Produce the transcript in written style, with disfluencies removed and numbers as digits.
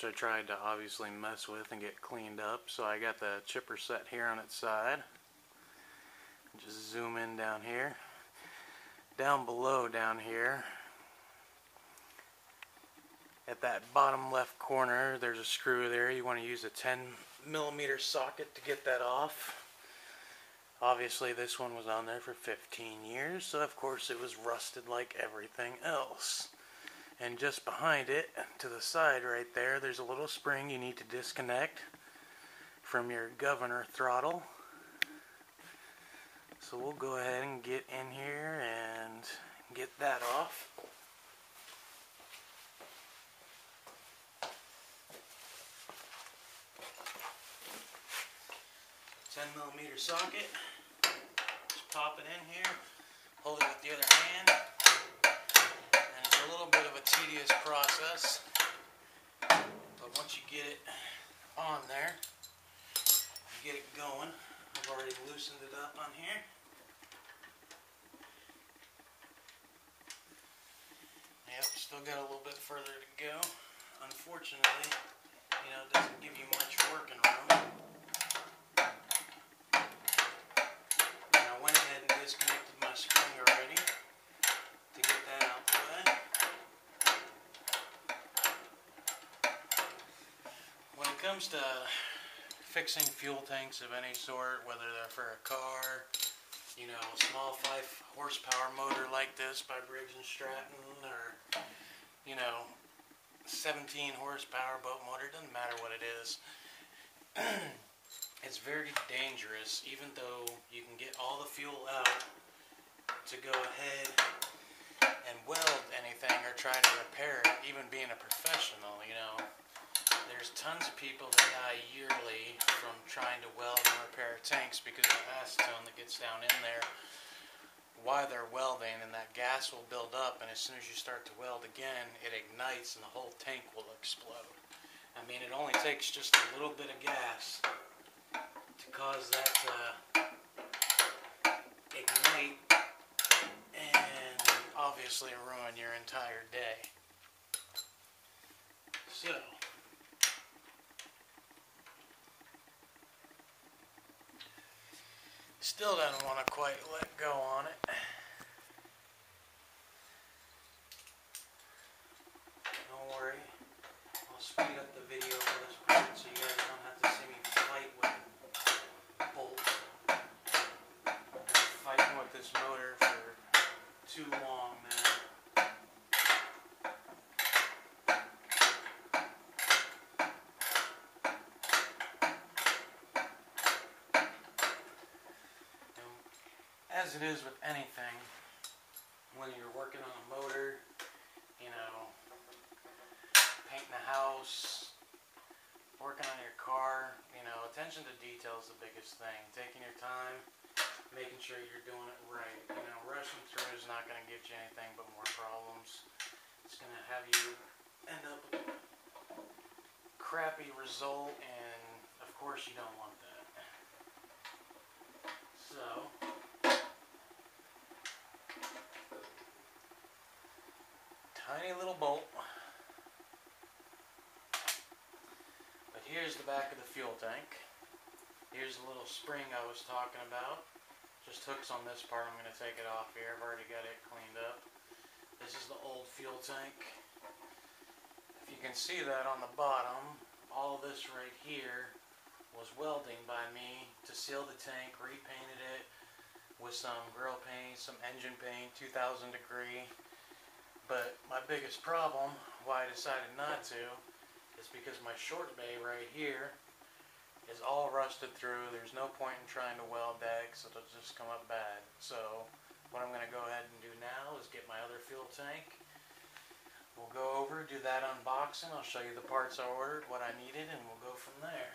which I tried to obviously mess with and get cleaned up. So I got the chipper set here on its side. Just zoom in down here. Down below down here, at that bottom left corner, there's a screw there. You want to use a 10mm socket to get that off. Obviously this one was on there for 15 years, so of course it was rusted like everything else. And just behind it, to the side right there, there's a little spring you need to disconnect from your governor throttle. So we'll go ahead and get in here and get that off. So 10mm socket. Just pop it in here. Hold it with the other hand. And it's a little bit of a tedious process. But once you get it on there, you get it going. I've already loosened it up on here. Yep, still got a little bit further to go. Unfortunately, it doesn't give you much working room. And I went ahead and disconnected my spring already to get that out the way. When it comes to fixing fuel tanks of any sort, whether they're for a car, a small 5 horsepower motor like this by Briggs and Stratton, or 17 horsepower boat motor, doesn't matter what it is. It's very dangerous, even though you can get all the fuel out, to go ahead and weld anything or try to repair it, even being a professional. There's tons of people that die yearly from trying to weld and repair tanks because of the acetone that gets down in there while they're welding, and that gas will build up, and as soon as you start to weld again, it ignites and the whole tank will explode. I mean, it only takes just a little bit of gas to cause that to ignite and obviously ruin your entire day. So still doesn't want to quite let go on it. Don't worry, I'll speed up the video for this part so you guys don't have to see me fight with bolts. I've been fighting with this motor for too long now. As it is with anything, when you're working on a motor, painting a house, working on your car, attention to detail is the biggest thing. Taking your time, making sure you're doing it right. Rushing through is not going to get you anything but more problems. It's going to have you end up with a crappy result, and of course you don't want that. So tiny little bolt. But here's the back of the fuel tank. Here's the little spring I was talking about. Just hooks on this part. I'm going to take it off here. I've already got it cleaned up. This is the old fuel tank. If you can see that on the bottom, all this right here was welding by me to seal the tank. Repainted it with some grill paint, some engine paint, 2000 degree. But my biggest problem, why I decided not to, is because my short bay right here is all rusted through. There's no point in trying to weld that because it'll just come up bad. So what I'm going to go ahead and do now is get my other fuel tank. We'll go over, do that unboxing. I'll show you the parts I ordered, what I needed, and we'll go from there.